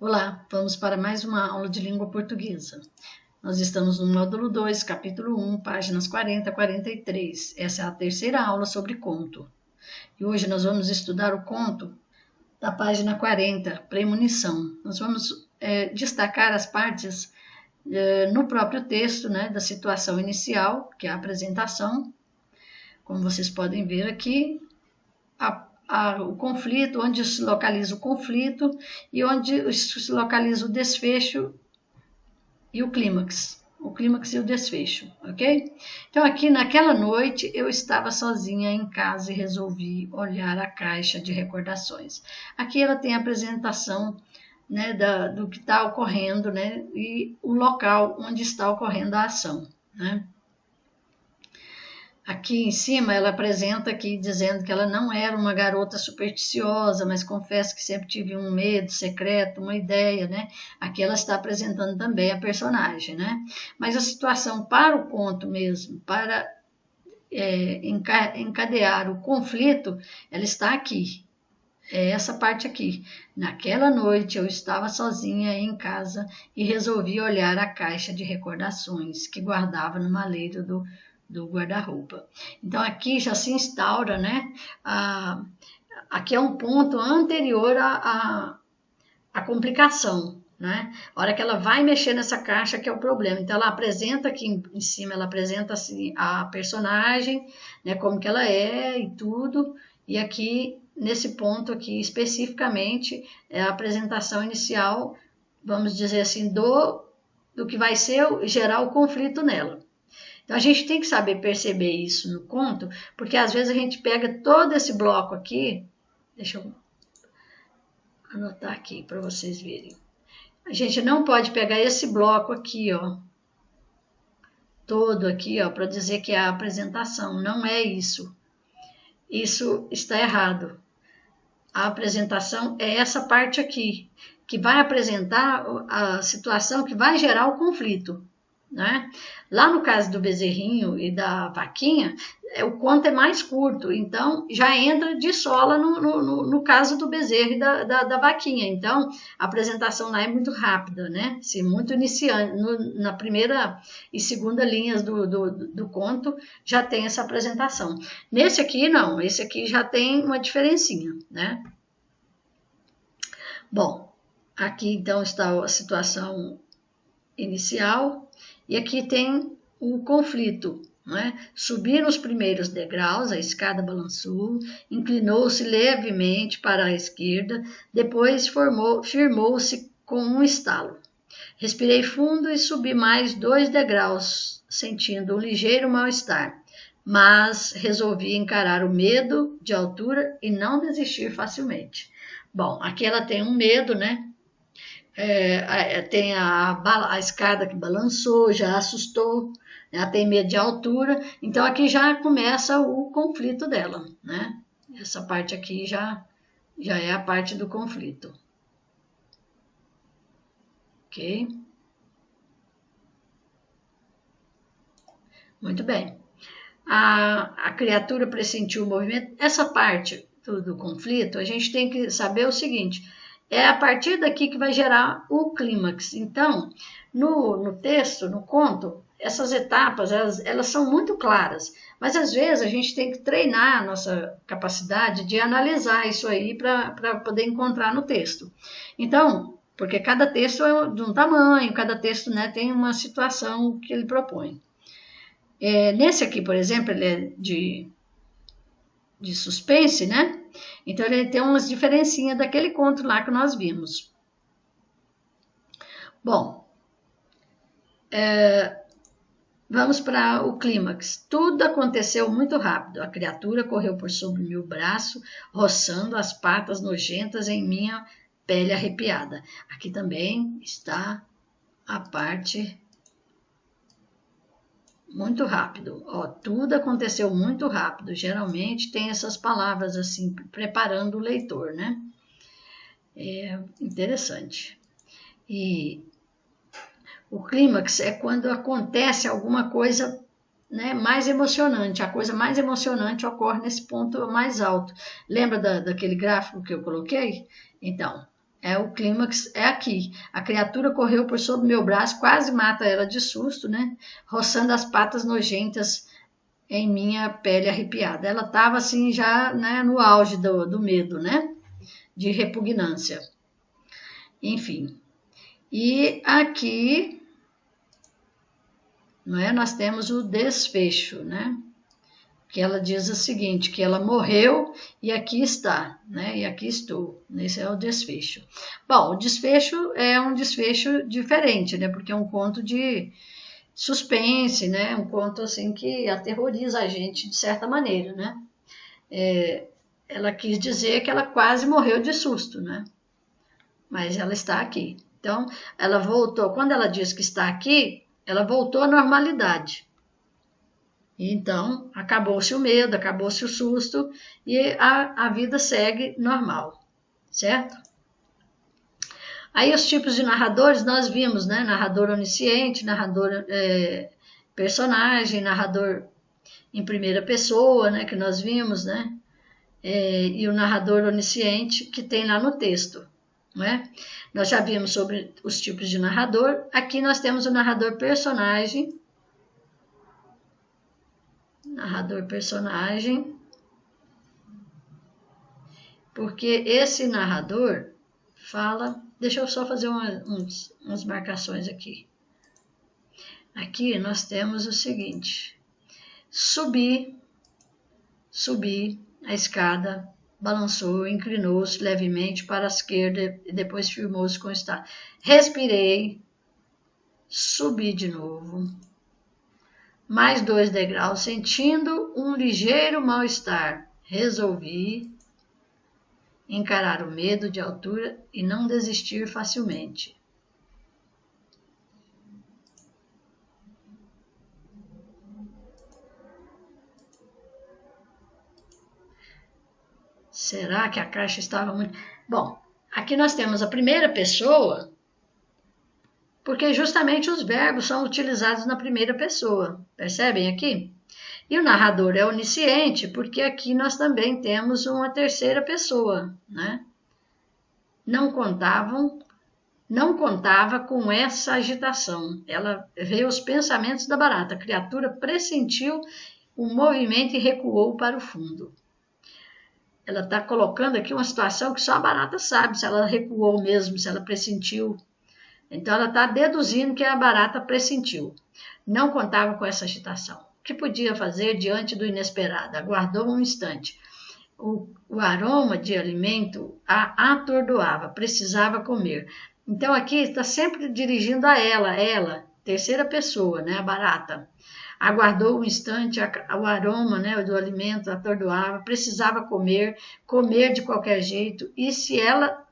Olá, vamos para mais uma aula de língua portuguesa. Nós estamos no módulo 2, capítulo 1, páginas 40 a 43. Essa é a terceira aula sobre conto. E hoje nós vamos estudar o conto da página 40, premonição. Nós vamos destacar as partes no próprio texto, né, da situação inicial, que é a apresentação. Como vocês podem ver aqui, o conflito, onde se localiza o conflito e onde se localiza o desfecho e o clímax e o desfecho, ok? Então aqui naquela noite eu estava sozinha em casa e resolvi olhar a caixa de recordações. Aqui ela tem a apresentação, né, do que está ocorrendo, né, e o local onde está ocorrendo a ação, né? Aqui em cima ela apresenta aqui dizendo que ela não era uma garota supersticiosa, mas confesso que sempre tive um medo secreto, uma ideia, né? Aqui ela está apresentando também a personagem, né? Mas a situação para o conto mesmo, para encadear o conflito, ela está aqui. É essa parte aqui. Naquela noite eu estava sozinha em casa e resolvi olhar a caixa de recordações que guardava no maleiro do guarda-roupa. Então aqui já se instaura, né? Aqui é um ponto anterior à complicação, né? A hora que ela vai mexer nessa caixa que é o problema. Então ela apresenta aqui em cima, ela apresenta assim a personagem, né? Como que ela é e tudo. E aqui nesse ponto aqui especificamente é a apresentação inicial, vamos dizer assim, do que vai ser gerar o conflito nela. Então, a gente tem que saber perceber isso no conto, porque às vezes a gente pega todo esse bloco aqui, deixa eu anotar aqui para vocês verem. A gente não pode pegar esse bloco aqui, ó, todo aqui, ó, para dizer que é a apresentação. Não é isso. Isso está errado. A apresentação é essa parte aqui, que vai apresentar a situação que vai gerar o conflito. Né? Lá no caso do bezerrinho e da vaquinha, o conto é mais curto, então já entra de sola no caso do bezerro e da vaquinha. Então a apresentação lá é muito rápida, né? Assim, muito iniciante. Na primeira e segunda linhas do conto já tem essa apresentação. Nesse aqui, não, esse aqui já tem uma diferencinha, né? Bom, aqui então está a situação inicial. E aqui tem o conflito, né? Subir os primeiros degraus, a escada balançou, inclinou-se levemente para a esquerda, depois firmou-se com um estalo. Respirei fundo e subi mais 2 degraus, sentindo um ligeiro mal-estar, mas resolvi encarar o medo de altura e não desistir facilmente. Bom, aqui ela tem um medo, né? Tem a escada que balançou, já assustou, ela tem medo de altura, então aqui já começa o conflito dela, né? Essa parte aqui já é a parte do conflito. Ok? Muito bem. A criatura pressentiu o movimento. Essa parte do conflito, a gente tem que saber o seguinte: é a partir daqui que vai gerar o clímax. Então, no texto, no conto, essas etapas, elas são muito claras. Mas, às vezes, a gente tem que treinar a nossa capacidade de analisar isso aí para poder encontrar no texto. Então, porque cada texto é de um tamanho, cada texto, né, tem uma situação que ele propõe. Nesse aqui, por exemplo, ele é de suspense, né? Então ele tem umas diferencinhas daquele conto lá que nós vimos. Bom, vamos para o clímax. Tudo aconteceu muito rápido. A criatura correu por sobre meu braço, roçando as patas nojentas em minha pele arrepiada. Aqui também está a parte muito rápido. Ó, tudo aconteceu muito rápido. Geralmente tem essas palavras assim, preparando o leitor, né? É interessante. E o clímax é quando acontece alguma coisa, né, mais emocionante. A coisa mais emocionante ocorre nesse ponto mais alto. Lembra daquele gráfico que eu coloquei? Então, O clímax é aqui. A criatura correu por sobre meu braço, quase mata ela de susto, né? Roçando as patas nojentas em minha pele arrepiada. Ela estava assim já, né, no auge do medo, né? De repugnância. Enfim. E aqui, não é? Nós temos o desfecho, né? Que ela diz o seguinte, que ela morreu e aqui está, né? E aqui estou. Esse é o desfecho. Bom, o desfecho é um desfecho diferente, né? Porque é um conto de suspense, né? Um conto assim que aterroriza a gente de certa maneira, né? Ela quis dizer que ela quase morreu de susto, né? Mas ela está aqui. Então, ela voltou. Quando ela diz que está aqui, ela voltou à normalidade. Então, acabou-se o medo, acabou-se o susto e a vida segue normal, certo? Aí os tipos de narradores nós vimos, né? Narrador onisciente, narrador personagem, narrador em primeira pessoa, né? Que nós vimos, né? E o narrador onisciente que tem lá no texto, né? Nós já vimos sobre os tipos de narrador. Aqui nós temos o narrador personagem, porque esse narrador fala. Deixa eu só fazer umas marcações aqui. Aqui nós temos o seguinte: subi a escada, balançou, inclinou-se levemente para a esquerda e depois firmou-se com o estado. Respirei, subi de novo. Mais 2 degraus, sentindo um ligeiro mal-estar. Resolvi encarar o medo de altura e não desistir facilmente. Será que a caixa estava muito... Bom, aqui nós temos a primeira pessoa, porque justamente os verbos são utilizados na primeira pessoa. Percebem aqui? E o narrador é onisciente, porque aqui nós também temos uma terceira pessoa, né? Não contava com essa agitação. Ela vê os pensamentos da barata. A criatura pressentiu o movimento e recuou para o fundo. Ela está colocando aqui uma situação que só a barata sabe, se ela recuou mesmo, se ela pressentiu. Então, ela está deduzindo que a barata pressentiu. Não contava com essa agitação. O que podia fazer diante do inesperado? Aguardou um instante. O aroma de alimento a atordoava, precisava comer. Então, aqui está sempre dirigindo a ela, terceira pessoa, né, a barata. Aguardou um instante, o aroma, né, do alimento atordoava, precisava comer de qualquer jeito, e se ela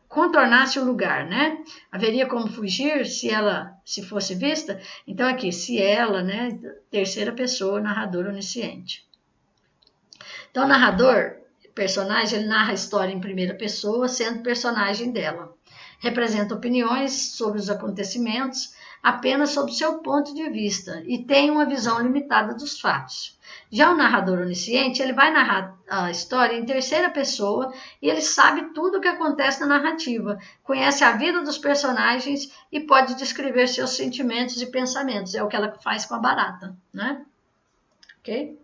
contornasse o lugar, né? Haveria como fugir se fosse vista? Então aqui, se ela, né, terceira pessoa, narrador onisciente. Então o narrador, personagem, ele narra a história em primeira pessoa, sendo personagem dela. Representa opiniões sobre os acontecimentos apenas sob seu ponto de vista e tem uma visão limitada dos fatos. Já o narrador onisciente, ele vai narrar a história em terceira pessoa e ele sabe tudo o que acontece na narrativa, conhece a vida dos personagens e pode descrever seus sentimentos e pensamentos. É o que ela faz com a barata, né? Ok?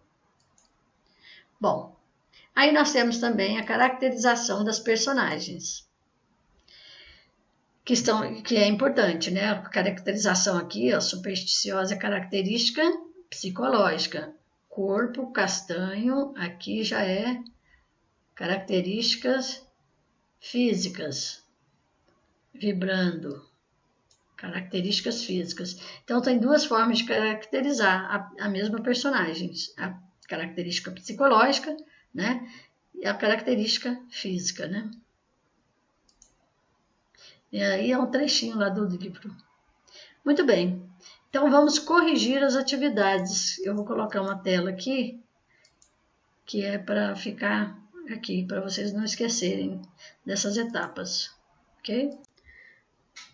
Bom, aí nós temos também a caracterização das personagens, que é importante, né? A caracterização aqui, ó, supersticiosa, característica psicológica. Corpo castanho, aqui já é características físicas. Vibrando, características físicas. Então, tem duas formas de caracterizar a mesma personagem. A característica psicológica, né? E a característica física, né? E aí é um trechinho lá do livro. Muito bem. Então, vamos corrigir as atividades. Eu vou colocar uma tela aqui, que é para ficar aqui, para vocês não esquecerem dessas etapas. Ok?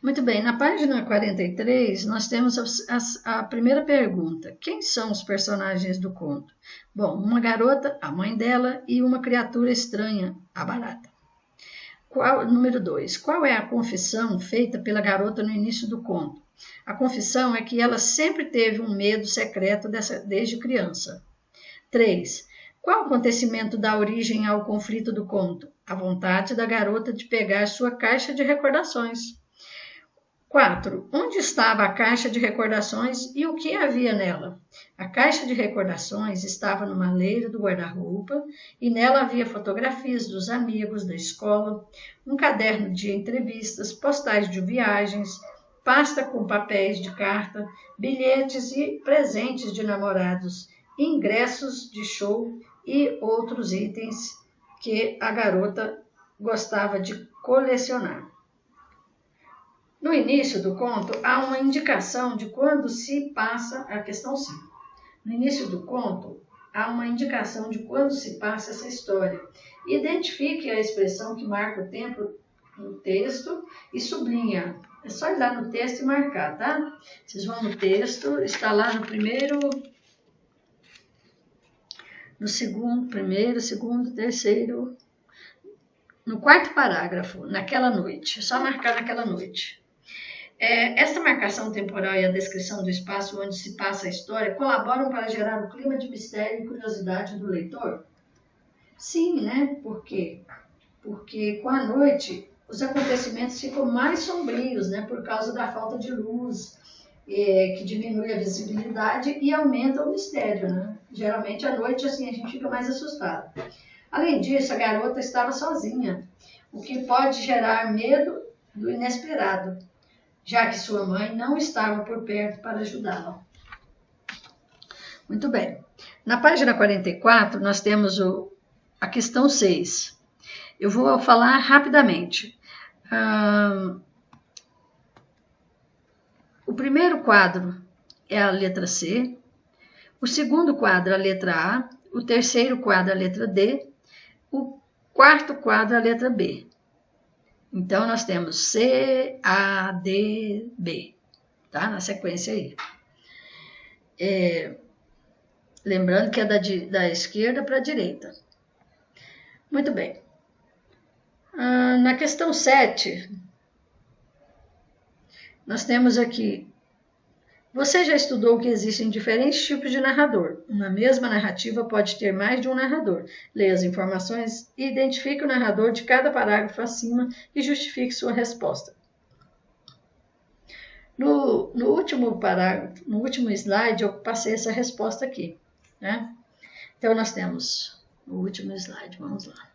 Muito bem, na página 43, nós temos a primeira pergunta. Quem são os personagens do conto? Bom, uma garota, a mãe dela, e uma criatura estranha, a barata. Número 2. Qual é a confissão feita pela garota no início do conto? A confissão é que ela sempre teve um medo secreto desde criança. 3. Qual acontecimento dá origem ao conflito do conto? A vontade da garota de pegar sua caixa de recordações. 4. Onde estava a caixa de recordações e o que havia nela? A caixa de recordações estava no maleiro do guarda-roupa e nela havia fotografias dos amigos da escola, um caderno de entrevistas, postais de viagens, pasta com papéis de carta, bilhetes e presentes de namorados, ingressos de show e outros itens que a garota gostava de colecionar. No início do conto, há uma indicação de quando se passa a questão 5. No início do conto, há uma indicação de quando se passa essa história. Identifique a expressão que marca o tempo no texto e sublinha. É só ir lá no texto e marcar, tá? Vocês vão no texto, está lá no primeiro, no segundo, terceiro, no quarto parágrafo, naquela noite. É só marcar naquela noite. Esta marcação temporal e a descrição do espaço onde se passa a história colaboram para gerar o clima de mistério e curiosidade do leitor? Sim, né? Por quê? Porque com a noite os acontecimentos ficam mais sombrios, né? Por causa da falta de luz, que diminui a visibilidade e aumenta o mistério, né? Geralmente à noite assim a gente fica mais assustado. Além disso, a garota estava sozinha, o que pode gerar medo do inesperado, já que sua mãe não estava por perto para ajudá-la. Muito bem. Na página 44, nós temos a questão 6. Eu vou falar rapidamente. O primeiro quadro é a letra C, o segundo quadro a letra A, o terceiro quadro a letra D, o quarto quadro a letra B. Então, nós temos C, A, D, B, tá? Na sequência aí. Lembrando que é da esquerda para a direita. Muito bem. Na questão 7, nós temos aqui. Você já estudou que existem diferentes tipos de narrador. Uma mesma narrativa pode ter mais de um narrador. Leia as informações e identifique o narrador de cada parágrafo acima e justifique sua resposta. No último parágrafo, no último slide, eu passei essa resposta aqui, né? Então, nós temos o último slide. Vamos lá.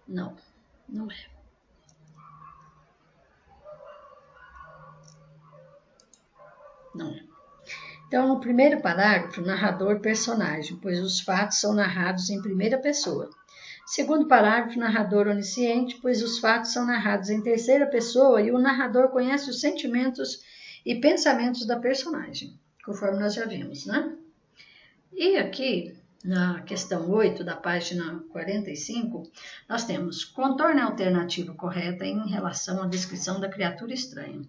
Não, não é. Não é. Então, no primeiro parágrafo, narrador personagem, pois os fatos são narrados em primeira pessoa. Segundo parágrafo, narrador onisciente, pois os fatos são narrados em terceira pessoa e o narrador conhece os sentimentos e pensamentos da personagem, conforme nós já vimos, né? E aqui, na questão 8 da página 45, nós temos contorne a alternativa correta em relação à descrição da criatura estranha.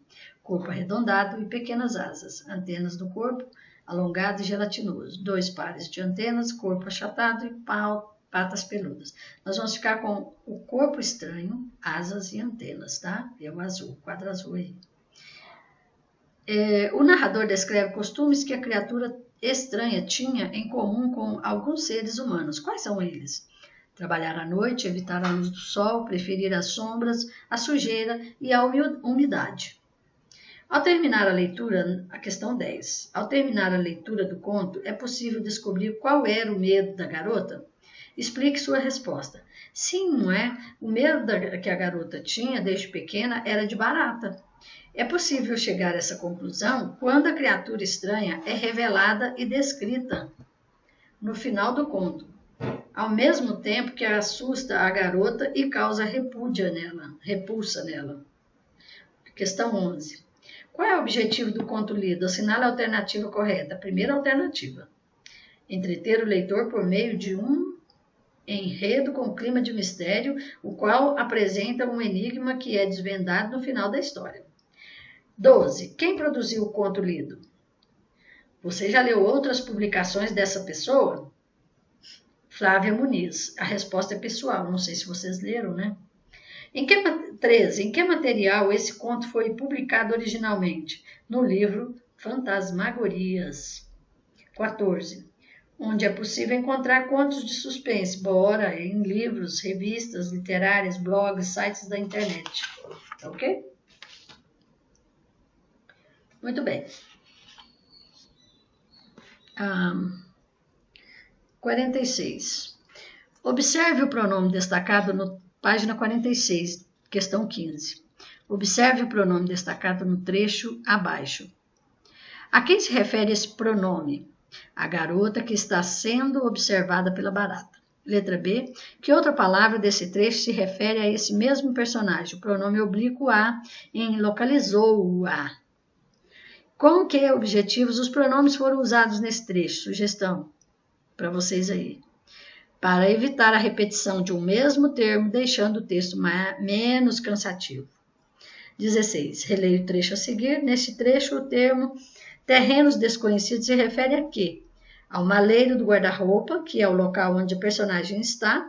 Corpo arredondado e pequenas asas, antenas do corpo, alongado e gelatinoso, 2 pares de antenas, corpo achatado e patas peludas. Nós vamos ficar com o corpo estranho, asas e antenas, tá? É o azul, quadro azul aí. O narrador descreve costumes que a criatura estranha tinha em comum com alguns seres humanos. Quais são eles? Trabalhar à noite, evitar a luz do sol, preferir as sombras, a sujeira e a umidade. Ao terminar a leitura, a questão 10. Ao terminar a leitura do conto, é possível descobrir qual era o medo da garota? Explique sua resposta. Sim, não é? O medo que a garota tinha desde pequena era de barata. É possível chegar a essa conclusão quando a criatura estranha é revelada e descrita no final do conto, ao mesmo tempo que assusta a garota e causa repulsa nela. Questão 11. Qual é o objetivo do conto lido? Assinale a alternativa correta. A primeira alternativa. Entreter o leitor por meio de um enredo com clima de mistério, o qual apresenta um enigma que é desvendado no final da história. 12. Quem produziu o conto lido? Você já leu outras publicações dessa pessoa? Flávia Muniz. A resposta é pessoal, não sei se vocês leram, né? 13. Em que material esse conto foi publicado originalmente? No livro Fantasmagorias. 14. Onde é possível encontrar contos de suspense? Bora, em livros, revistas literárias, blogs, sites da internet. Ok? Muito bem. 46. Observe o pronome destacado no página 46, questão 15. Observe o pronome destacado no trecho abaixo. A quem se refere esse pronome? A garota que está sendo observada pela barata. Letra B. Que outra palavra desse trecho se refere a esse mesmo personagem? O pronome oblíquo a em localizou-a. Com que objetivos os pronomes foram usados nesse trecho? Sugestão para vocês aí. Para evitar a repetição de um mesmo termo, deixando o texto menos cansativo. 16. Releia o trecho a seguir. Nesse trecho, o termo terrenos desconhecidos se refere a quê? Ao maleiro do guarda-roupa, que é o local onde a personagem está.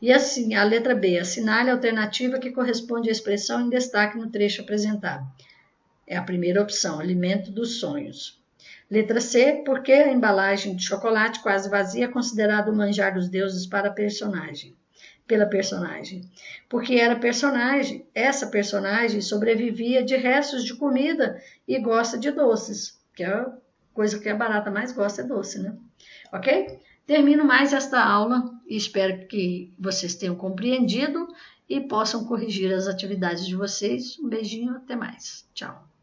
E assim, a letra B, assinale a alternativa que corresponde à expressão em destaque no trecho apresentado. É a primeira opção, alimento dos sonhos. Letra C, por que a embalagem de chocolate quase vazia é considerado o manjar dos deuses para pela personagem? Porque essa personagem sobrevivia de restos de comida e gosta de doces, que é a coisa que a barata mais gosta é doce, né? Ok? Termino mais esta aula e espero que vocês tenham compreendido e possam corrigir as atividades de vocês. Um beijinho, até mais. Tchau.